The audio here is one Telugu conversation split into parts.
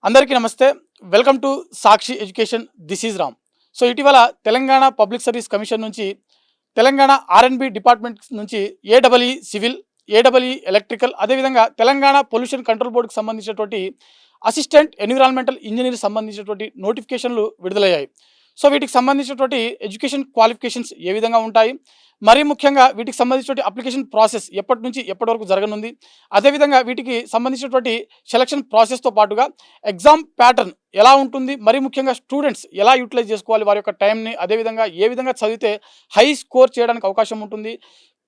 అందరికీ నమస్తే. Welcome to Sakshi education. This is Ram. So ఇటీవల తెలంగాణ పబ్లిక్ సర్వీస్ కమిషన్ నుంచి తెలంగాణ ఆర్ఎండ్బి డిపార్ట్మెంట్ నుంచి ఏడబ్ల్యూ సివిల్, ఏడబ్ల్యూ ఎలక్ట్రికల్, అదేవిధంగా తెలంగాణ పొల్యూషన్ కంట్రోల్ బోర్డుకు సంబంధించినటువంటి అసిస్టెంట్ ఎన్విరాన్మెంటల్ ఇంజనీర్ సంబంధించినటువంటి నోటిఫికేషన్లు విడుదలయ్యాయి. సో వీటికి సంబంధించినటువంటి ఎడ్యుకేషన్ క్వాలిఫికేషన్స్ ఏ విధంగా ఉంటాయి, మరీ ముఖ్యంగా వీటికి సంబంధించినటువంటి అప్లికేషన్ ప్రాసెస్ ఎప్పటి నుంచి ఎప్పటి వరకు జరగనుంది, అదేవిధంగా వీటికి సంబంధించినటువంటి సెలక్షన్ ప్రాసెస్తో పాటుగా ఎగ్జామ్ ప్యాటర్న్ ఎలా ఉంటుంది, మరీ ముఖ్యంగా స్టూడెంట్స్ ఎలా యూటిలైజ్ చేసుకోవాలి వారి యొక్క టైంని, అదేవిధంగా ఏ విధంగా చదివితే హై స్కోర్ చేయడానికి అవకాశం ఉంటుంది,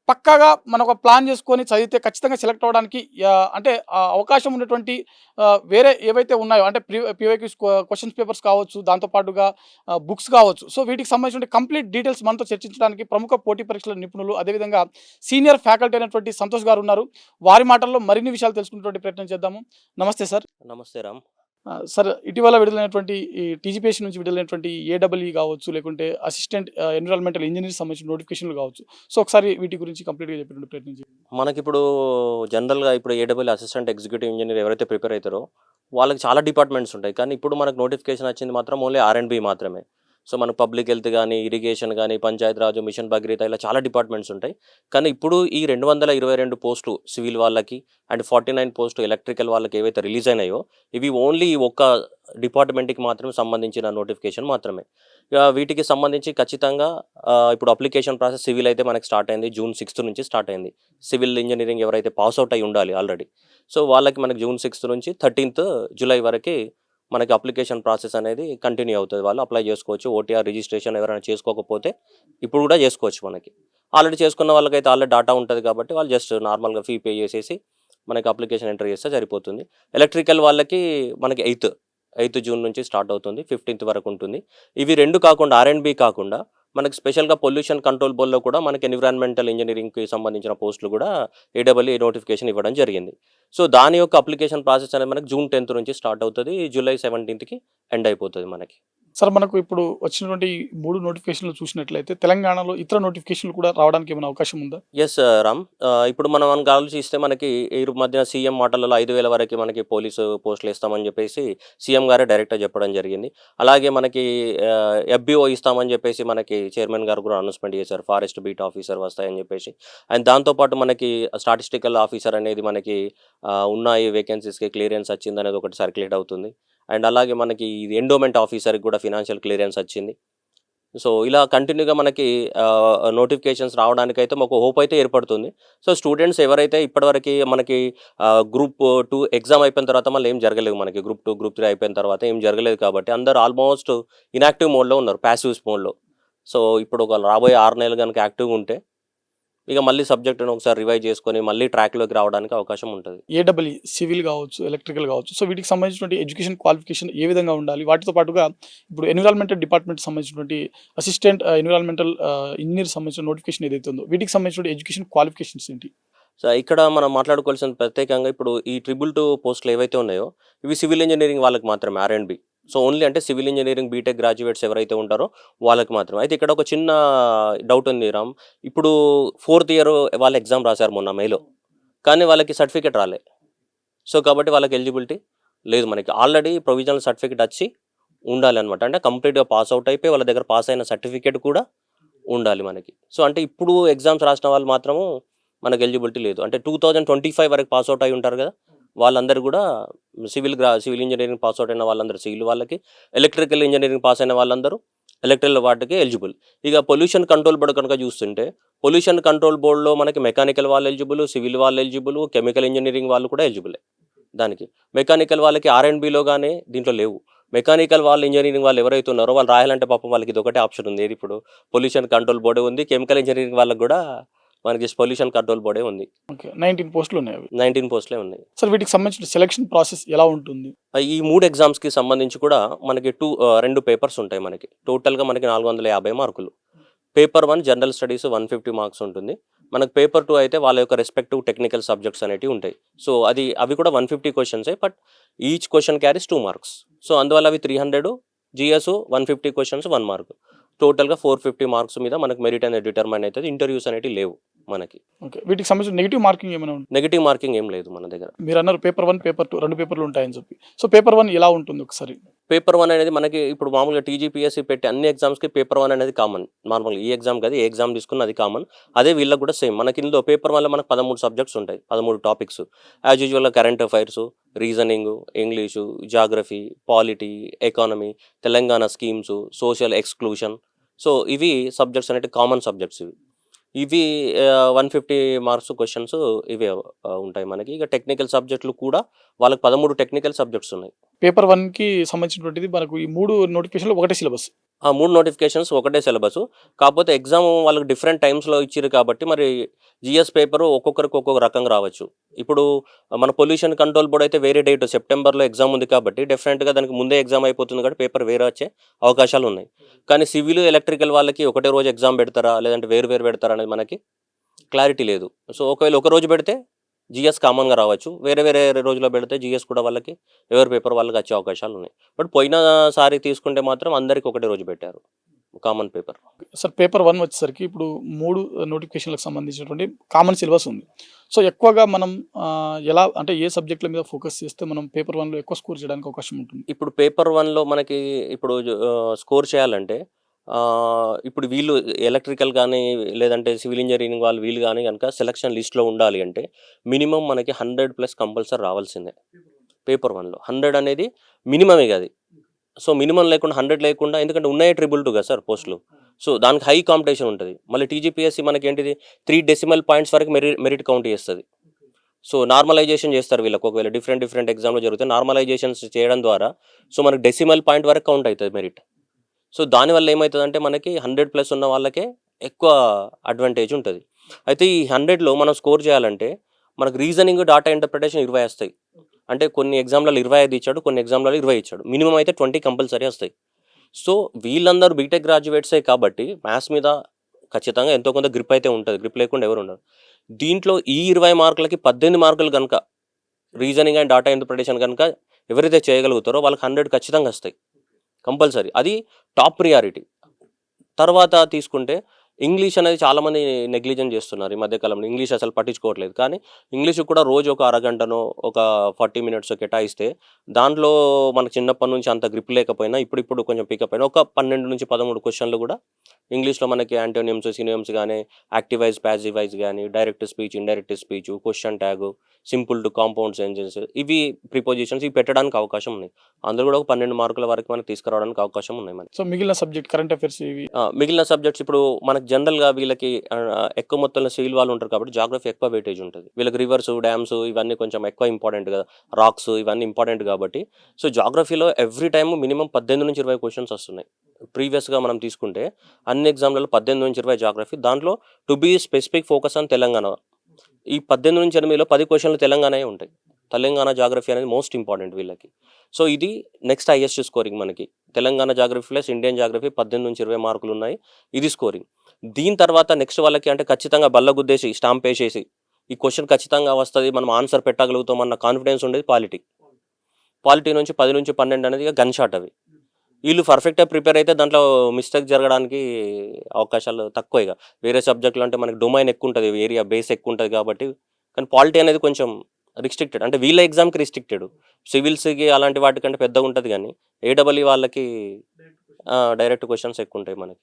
పక్కాగా మనం ఒక ప్లాన్ చేసుకొని చదివితే ఖచ్చితంగా సెలెక్ట్ అవ్వడానికి అంటే అవకాశం ఉన్నటువంటి వేరే ఏవైతే ఉన్నాయో అంటే పివైక్యూస్ క్వశ్చన్స్ పేపర్స్ కావచ్చు, దాంతోపాటుగా బుక్స్ కావచ్చు. సో వీటికి సంబంధించిన కంప్లీట్ డీటెయిల్స్ మనతో చర్చించడానికి ప్రముఖ పోటీ పరీక్షల నిపుణులు, అదేవిధంగా సీనియర్ ఫ్యాకల్టీ అయినటువంటి సంతోష్ గారు ఉన్నారు. వారి మాటల్లో మరిన్ని విషయాలు తెలుసుకునేటువంటి ప్రయత్నం చేద్దాము. నమస్తే సార్. నమస్తే రామ్. సార్, ఇటీవల విడుదలైనటువంటి ఈ టీజీపీఎస్సీ నుంచి విడుదలైనటువంటి ఏడబ్ల్యూ కావచ్చు, లేకుంటే అసిస్టెంట్ ఎన్విరాన్మెంటల్ ఇంజనీర్ సంబంధించిన నోటిఫికేషన్లు కావచ్చు. సో ఒకసారి వీటి గురించి కంప్లీట్గా చెప్పేటువంటి ప్రయత్నం చేయండి. మనకిప్పుడు జనరల్గా ఇప్పుడు ఏడబ్ల్యూ అసిస్టెంట్ ఎగ్జిక్యూటివ్ ఇంజనీర్ ఎవరైతే ప్రిపేర్ అవుతారో వాళ్ళకి చాలా డిపార్ట్మెంట్స్ ఉంటాయి. కానీ ఇప్పుడు మనకు నోటిఫికేషన్ వచ్చింది మాత్రం ఓన్లీ ఆర్ఎండ్బి మాత్రమే. సో మనకు పబ్లిక్ హెల్త్ కానీ, ఇరిగేషన్ కానీ, పంచాయత్ రాజ్, మిషన్ భగీరథ, ఇలా చాలా డిపార్ట్మెంట్స్ ఉంటాయి. కానీ ఇప్పుడు ఈ 222 పోస్టులు సివిల్ వాళ్ళకి అండ్ 49 పోస్టు ఎలక్ట్రికల్ వాళ్ళకి ఏవైతే రిలీజ్ అయినాయో ఇవి ఓన్లీ ఒక్క డిపార్ట్మెంట్కి మాత్రమే సంబంధించిన నోటిఫికేషన్ మాత్రమే. వీటికి సంబంధించి ఖచ్చితంగా ఇప్పుడు అప్లికేషన్ ప్రాసెస్ సివిల్ అయితే మనకి స్టార్ట్ అయింది, June 6 నుంచి స్టార్ట్ అయింది. సివిల్ ఇంజనీరింగ్ ఎవరైతే పాస్ అవుట్ అయి ఉండాలి ఆల్రెడీ, సో వాళ్ళకి మనకి June 6 నుంచి 13th జూలై వరకు మనకి అప్లికేషన్ ప్రాసెస్ అనేది కంటిన్యూ అవుతుంది. వాళ్ళు అప్లై చేసుకోవచ్చు. ఓటీఆర్ రిజిస్ట్రేషన్ ఎవరైనా చేసుకోకపోతే ఇప్పుడు కూడా చేసుకోవచ్చు. మనకి ఆల్రెడీ చేసుకున్న వాళ్ళకైతే ఆల్రెడీ డాటా ఉంటుంది కాబట్టి వాళ్ళు జస్ట్ నార్మల్గా ఫీ పే చేసేసి మనకి అప్లికేషన్ ఎంటర్ చేస్తే సరిపోతుంది. ఎలక్ట్రికల్ వాళ్ళకి మనకి 8th జూన్ నుంచి స్టార్ట్ అవుతుంది, 15th వరకు ఉంటుంది. ఇవి రెండు కాకుండా ఆర్ఎండ్బి కాకుండా మనకి స్పెషల్గా పొల్యూషన్ కంట్రోల్ బోర్డులో కూడా మనకి ఎన్విరాన్మెంటల్ ఇంజనీరింగ్కి సంబంధించిన పోస్టులు కూడా ఏడబ్ల్యూ నోటిఫికేషన్ ఇవ్వడం జరిగింది. సో దాని యొక్క అప్లికేషన్ ప్రాసెస్ అనేది మనకి June 10th నుంచి స్టార్ట్ అవుతుంది, July 17th ఎండ్ అయిపోతుంది మనకి. సార్, మనకు ఇప్పుడు వచ్చినటువంటి 3 నోటిఫికేషన్లు చూసినట్లయితే తెలంగాణలో ఇతర నోటిఫికేషన్లు కూడా రావడానికి ఏమైనా అవకాశం ఉందా? ఎస్ రామ్. ఇప్పుడు మనం ఆలోచిస్తే మనకి ఈ మధ్య సీఎం మాటలలో 5,000 వరకు మనకి పోలీసు పోస్టులు ఇస్తామని చెప్పేసి సీఎం గారే డైరెక్ట్గా చెప్పడం జరిగింది. అలాగే మనకి ఎఫ్బిఓ ఇస్తామని చెప్పేసి మనకి చైర్మన్ గారు కూడా అనౌన్స్మెంట్ చేశారు, ఫారెస్ట్ బీట్ ఆఫీసర్ వస్తాయని చెప్పేసి. అండ్ దాంతోపాటు మనకి స్టాటిస్టికల్ ఆఫీసర్ అనేది మనకి ఉన్నాయి వేకెన్సీస్కి క్లియరెన్స్ వచ్చింది అనేది ఒకటి సర్క్యులేట్ అవుతుంది. అండ్ అలాగే మనకి ఎండోమెంట్ ఆఫీసర్కి కూడా ఫినాన్షియల్ క్లియరెన్స్ వచ్చింది. సో ఇలా కంటిన్యూగా మనకి నోటిఫికేషన్స్ రావడానికైతే మాకు హోప్ అయితే ఏర్పడుతుంది. సో స్టూడెంట్స్ ఎవరైతే ఇప్పటివరకు మనకి Group 2 ఎగ్జామ్ అయిపోయిన తర్వాత మళ్ళీ ఏం జరగలేదు, మనకి Group 2 Group 3 అయిపోయిన తర్వాత ఏం జరగలేదు కాబట్టి అందరూ ఆల్మోస్ట్ ఇన్యాక్టివ్ మోడ్లో ఉన్నారు, ప్యాసివ్స్ మోడ్లో. సో ఇప్పుడు ఒక రాబోయే 6 నెలలు కనుక యాక్టివ్గా ఉంటే ఇక మళ్ళీ సబ్జెక్టును ఒకసారి రివైజ్ చేసుకొని మళ్ళీ ట్రాక్లోకి రావడానికి అవకాశం ఉంటుంది. ఏడబ్ల్యూ సివిల్ కావచ్చు, ఎలక్ట్రికల్ కావచ్చు. సో వీటికి సంబంధించినటువంటి ఎడ్యుకేషన్ క్వాలిఫికేషన్ ఏ విధంగా ఉండాలి, వాటితో పాటుగా ఇప్పుడు ఎన్విరాన్మెంటల్ డిపార్ట్మెంట్ సంబంధించినటువంటి అసిస్టెంట్ ఎన్విరాన్మెంటల్ ఇంజనీర్ సంబంధించిన నోటిఫికేషన్ ఏదైతే ఉందో వీటికి సంబంధించిన ఎడ్యుకేషన్ క్వాలిఫికేషన్స్ ఏంటి? సో ఇక్కడ మనం మాట్లాడుకోవాల్సిన ప్రత్యేకంగా ఇప్పుడు ఈ 222 పోస్టులు ఏవైతే ఉన్నాయో ఇవి సివిల్ ఇంజనీరింగ్ వాళ్ళకి మాత్రమే, ఆర్ఎండ్బి. సో ఓన్లీ అంటే సివిల్ ఇంజనీరింగ్ బీటెక్ గ్రాడ్యుయేట్స్ ఎవరైతే ఉంటారో వాళ్ళకి మాత్రమే. అయితే ఇక్కడ ఒక చిన్న డౌట్ ఉంది రామ్. ఇప్పుడు 4th ఇయర్ వాళ్ళు ఎగ్జామ్ రాశారు మొన్న మేలో, కానీ వాళ్ళకి సర్టిఫికేట్ రాలే. సో కాబట్టి వాళ్ళకి ఎలిజిబిలిటీ లేదు. మనకి ఆల్రెడీ ప్రొవిజనల్ సర్టిఫికేట్ వచ్చి ఉండాలి అనమాట. అంటే కంప్లీట్గా పాస్ అవుట్ అయిపోయి వాళ్ళ దగ్గర పాస్ అయిన సర్టిఫికేట్ కూడా ఉండాలి మనకి. సో అంటే ఇప్పుడు ఎగ్జామ్స్ రాసిన వాళ్ళు మాత్రము మనకు ఎలిజిబిలిటీ లేదు. అంటే 2025 వరకు పాస్ అవుట్ అయి ఉంటారు కదా, వాళ్ళందరూ కూడా సివిల్ ఇంజనీరింగ్ పాస్ అవుట్ అయిన వాళ్ళందరూ సివిల్ వాళ్ళకి, ఎలక్ట్రికల్ ఇంజనీరింగ్ పాస్ అయిన వాళ్ళందరూ ఎలక్ట్రికల్ వాటికి ఎలిజిబుల్. ఇక పొల్యూషన్ కంట్రోల్ బోర్డు కనుక చూస్తుంటే పొల్యూషన్ కంట్రోల్ బోర్డులో మనకి మెకానికల్ వాళ్ళు ఎలిజిబుల్, సివిల్ వాళ్ళు ఎలిజిబుల్, కెమికల్ ఇంజనీరింగ్ వాళ్ళు కూడా ఎలిజిబులే. దానికి మెకానికల్ వాళ్ళకి ఆర్ఎండ్బిలో కానీ దీంట్లో లేవు. మెకానికల్ వాళ్ళు ఇంజనీరింగ్ వాళ్ళు ఎవరైతే ఉన్నారో వాళ్ళు రాయాలంటే పాపం వాళ్ళకి ఇది ఒకటే ఆప్షన్ ఉంది. ఇప్పుడు పొల్యూషన్ కంట్రోల్ బోర్డే ఉంది, కెమికల్ ఇంజనీరింగ్ వాళ్ళకి కూడా మనకి పొల్యూషన్ కంట్రోల్ బోర్డే ఉంది. 19 పోస్టులు ఉన్నాయి. 19 పోస్టులే ఉన్నాయి. సార్, వీటికి సంబంధించిన సెలక్షన్ ప్రాసెస్ ఎలా ఉంటుంది? ఈ 3 ఎగ్జామ్స్కి సంబంధించి కూడా మనకి 2 పేపర్స్ ఉంటాయి. మనకి టోటల్గా మనకి 450 మార్కులు. పేపర్ 1 జనరల్ స్టడీస్ 150 మార్క్స్ ఉంటుంది. మనకు పేపర్ 2 అయితే వాళ్ళ యొక్క రెస్పెక్టివ్ టెక్నికల్ సబ్జెక్ట్స్ అనేవి ఉంటాయి. సో అవి కూడా 150 క్వశ్చన్సే, but each question carries 2 marks. So అందువల్ల అవి 300, జిఎస్ 150 క్వశ్చన్స్ 1 మార్క్, టోటల్గా 450 మార్క్స్ మీద మనకు మెరిట్ అనేది డిటర్మైన్ అవుతుంది. ఇంటర్వ్యూస్ అనేవి లేవు. మనకి. ఓకే. వీటికి సంబంధించిన నెగెటివ్ మార్కింగ్ ఏమైనా ఉంటుంది? నెగెటివ్ మార్కింగ్ ఏం లేదు మన దగ్గర. మీరు అన్నారు పేపర్ 1, పేపర్ 2 2 పేపర్లు ఉంటాయని చెప్పి. సో పేపర్ 1 ఎలా ఉంటుంది ఒకసారి? పేపర్ 1 అనేది మనకి ఇప్పుడు మామూలుగా టీజీపీఎస్సీ పెట్టే అన్ని ఎగ్జామ్స్‌కి పేపర్ 1 అనేది కామన్. నార్మల్‌గా ఈ ఎగ్జామ్ కాదు, ఏ ఎగ్జామ్ తీసుకున్నా అది కామన్. అదే వీళ్ళకి కూడా సేమ్. మనకి ఇందులో పేపర్ 1లో మనకు 13 సబ్జెక్ట్స్ ఉంటాయి. 13 టాపిక్స్. యాజ్ యూజువల్‌గా current affairs, reasoning, English, geography, polity, economy, Telangana schemes, social exclusion. So ఇవి సబ్జెక్ట్స్ అనేటివి కామన్ సబ్జెక్ట్స్ ఇవి. ఇవి 150 మార్క్స్ క్వెషన్స్ ఇవే ఉంటాయి మనకి. ఇక టెక్నికల్ సబ్జెక్టులు కూడా వాళ్ళకి 13 టెక్నికల్ సబ్జెక్ట్స్ ఉన్నాయి. పేపర్ 1కి సంబంధించినటువంటిది మనకు ఈ 3 నోటిఫికేషన్‌లు ఒకటే సిలబస్. ఆ 3 నోటిఫికేషన్స్ ఒకటే సిలబస్. కాకపోతే ఎగ్జామ్ వాళ్ళకి డిఫరెంట్ టైమ్స్‌లో ఇచ్చిర్రు కాబట్టి మరి జీఎస్ పేపరు ఒక్కొక్కరికి ఒక్కొక్క రకంగా రావచ్చు. ఇప్పుడు మన పొల్యూషన్ కంట్రోల్ బోర్డ్ అయితే వేరే డేట్ సెప్టెంబర్‌లో ఎగ్జామ్ ఉంది కాబట్టి డెఫినెట్‌గా దానికి ముందే ఎగ్జామ్ అయిపోతుంది కాబట్టి పేపర్ వేరే వచ్చే అవకాశాలు ఉన్నాయి. కానీ సివిల్, ఎలక్ట్రికల్ వాళ్ళకి ఒకటే రోజు ఎగ్జామ్ పెడతారా? లేదంటే వేరు వేరు పెడతారా? అనేది మనకి క్లారిటీ లేదు. సో ఒకవేళ ఒక రోజు పెడితే జీఎస్ కామన్‌గా రావచ్చు. వేరే వేరే రోజులో పెడితే జీఎస్ కూడా వాళ్ళకి ఎవరి పేపర్ వాళ్ళకి వచ్చే అవకాశాలు ఉన్నాయి. బట్ పోయినసారి తీసుకుంటే మాత్రం అందరికి ఒకటే రోజు పెట్టారు కామన్ పేపర్. సార్ పేపర్ 1 వచ్చేసరికి ఇప్పుడు 3 నోటిఫికేషన్‌లకు సంబంధించినటువంటి కామన్ సిలబస్ ఉంది. సో ఎక్కువగా మనం ఎలా అంటే ఏ సబ్జెక్టుల మీద ఫోకస్ చేస్తే మనం పేపర్ 1లో ఎక్కువ స్కోర్ చేయడానికి అవకాశం ఉంటుంది? ఇప్పుడు పేపర్ 1లో మనకి ఇప్పుడు స్కోర్ చేయాలంటే ఇప్పుడు వీళ్ళు ఎలక్ట్రికల్ కానీ లేదంటే సివిల్ ఇంజనీరింగ్ వాళ్ళు వీళ్ళు కానీ కనుక సెలక్షన్ లిస్ట్‌లో ఉండాలి అంటే మినిమమ్ మనకి 100+ కంపల్సరీ రావాల్సిందే పేపర్ 1లో. 100 అనేది మినిమమే అది. సో మినిమం లేకుండా 100 లేకుండా, ఎందుకంటే ఉన్నాయి 222 కదా సార్ పోస్టులు. సో దానికి హై కాంపిటీషన్ ఉంటుంది. మళ్ళీ టీజీపీఎస్సీ మనకేంటిది 3 డెసిమల్ పాయింట్స్ వరకు మెరిట్ కౌంట్ చేస్తుంది. సో నార్మలైజేషన్ చేస్తారు వీళ్ళకి. ఒకవేళ డిఫరెంట్ ఎగ్జామ్‌లో జరుగుతాయి. నార్మలైజేషన్స్ చేయడం ద్వారా సో మనకి డెసిమల్ పాయింట్ వరకు కౌంట్ అవుతుంది మెరిట్. సో దానివల్ల ఏమవుతుందంటే మనకి 100+ ఉన్న వాళ్ళకే ఎక్కువ అడ్వాంటేజ్ ఉంటుంది. అయితే ఈ 100లో మనం స్కోర్ చేయాలంటే మనకు రీజనింగ్, డాటా ఇంటర్ప్రిటేషన్ 20 వస్తాయి. అంటే కొన్ని ఎగ్జామ్లలో 25 ఇచ్చాడు, కొన్ని ఎగ్జామ్లలో 20 ఇచ్చాడు. మినిమం అయితే 20 కంపల్సరీ వస్తాయి. సో వీళ్ళందరూ బీటెక్ గ్రాడ్యుయేట్సే కాబట్టి మ్యాథ్స్ మీద ఖచ్చితంగా ఎంతో కొంత గ్రిప్ అయితే ఉంటుంది. గ్రిప్ లేకుండా ఎవరు ఉండరు. దీంట్లో ఈ 20 మార్కులకి 18 మార్కులు కనుక రీజనింగ్ అండ్ డాటా ఇంటర్ప్రిటేషన్ కనుక ఎవరైతే చేయగలుగుతారో వాళ్ళకి 100 ఖచ్చితంగా వస్తాయి కంపల్సరీ. అది టాప్ ప్రియారిటీ. తర్వాత తీసుకుంటే ఇంగ్లీష్ అనేది చాలామంది నెగ్లిజెంట్ చేస్తున్నారు ఈ మధ్యకాలంలో. ఇంగ్లీష్ అసలు పట్టించుకోవట్లేదు. కానీ ఇంగ్లీష్ కూడా రోజు ఒక అరగంటనో ఒక 40 మినిట్స్ కేటాయిస్తే దాంట్లో మనకు చిన్నప్పటి నుంచి అంత గ్రిప్ లేకపోయినా ఇప్పుడు కొంచెం పికప్ అయినా ఒక 12 నుంచి 13 క్వశ్చన్లు కూడా ఇంగ్లీష్లో మనకి యాంటోనియమ్స్, సినోనిమ్స్ కానీ, యాక్టివ్ వైజ్, ప్యాసివ్ వైజ్ కానీ, direct speech, indirect speech, question tag, simple to compound sentence, ఇవి ప్రిపోజిషన్స్ ఇవి పెట్టడానికి అవకాశం ఉన్నాయి. అందులో కూడా ఒక 12 మార్కుల వరకు మనకి తీసుకురావడానికి అవకాశం ఉన్నాయి మనకి. సో మిగిలిన సబ్జెక్ట్ కరెంట్ అఫైర్స్ ఇవి మిగిలిన సబ్జెక్ట్స్ ఇప్పుడు మనకి జనరల్గా వీళ్ళకి ఎక్కువ మొత్తంలో సివిల్ వాళ్ళు ఉంటారు కాబట్టి జాగ్రఫీ ఎక్కువ వెయిటేజ్ ఉంటుంది. వీళ్ళకి రివర్స్, డ్యామ్స్ ఇవన్నీ కొంచెం ఎక్కువ ఇంపార్టెంట్ కదా, రాక్స్ ఇవన్నీ ఇంపార్టెంట్ కాబట్టి. సో జాగ్రఫీలో ఎవ్రీ టైమ్ మినిమం 18 నుంచి 20 క్వశ్చన్స్ వస్తున్నాయి. ప్రీవియస్గా మనం తీసుకుంటే అన్ని ఎగ్జామ్లలో 18 నుంచి 20 జాగ్రఫీ. దాంట్లో to be specific focus on Telangana. ఈ 18 నుంచి 8లో 10 క్వశ్చన్లు తెలంగాణే ఉంటాయి. తెలంగాణ జాగ్రఫీ అనేది మోస్ట్ ఇంపార్టెంట్ వీళ్ళకి. సో ఇది నెక్స్ట్ హైయెస్ట్ స్కోరింగ్ మనకి. Telangana geography plus Indian geography 18 నుంచి 20 మార్కులు ఉన్నాయి. ఇది స్కోరింగ్. దీని తర్వాత నెక్స్ట్ వాళ్ళకి అంటే ఖచ్చితంగా బల్లగుద్దేసి స్టాంప్ వేసేసి ఈ క్వశ్చన్ ఖచ్చితంగా వస్తుంది, మనం ఆన్సర్ పెట్టగలుగుతాం అన్న కాన్ఫిడెన్స్ ఉండేది పాలిటీ. పాలిటీ నుంచి 10 నుంచి 12 అనేది ఇక గన్ షాట్ అవి. వీళ్ళు పర్ఫెక్ట్గా ప్రిపేర్ అయితే దాంట్లో మిస్టేక్ జరగడానికి అవకాశాలు తక్కువ. ఇక వేరే సబ్జెక్టులు అంటే మనకి డొమైన్ ఎక్కువ ఉంటుంది, ఏరియా బేస్ ఎక్కువ ఉంటుంది కాబట్టి. కానీ పాలిటీ అనేది కొంచెం రిస్ట్రిక్టెడ్, అంటే వీళ్ళ ఎగ్జామ్కి రిస్ట్రిక్టెడ్. సివిల్స్కి అలాంటి వాటికంటే పెద్దగా ఉంటుంది కానీ ఏడబ్ల్యూ వాళ్ళకి డైరెక్ట్ క్వశ్చన్స్ ఎక్కువ ఉంటాయి మనకి.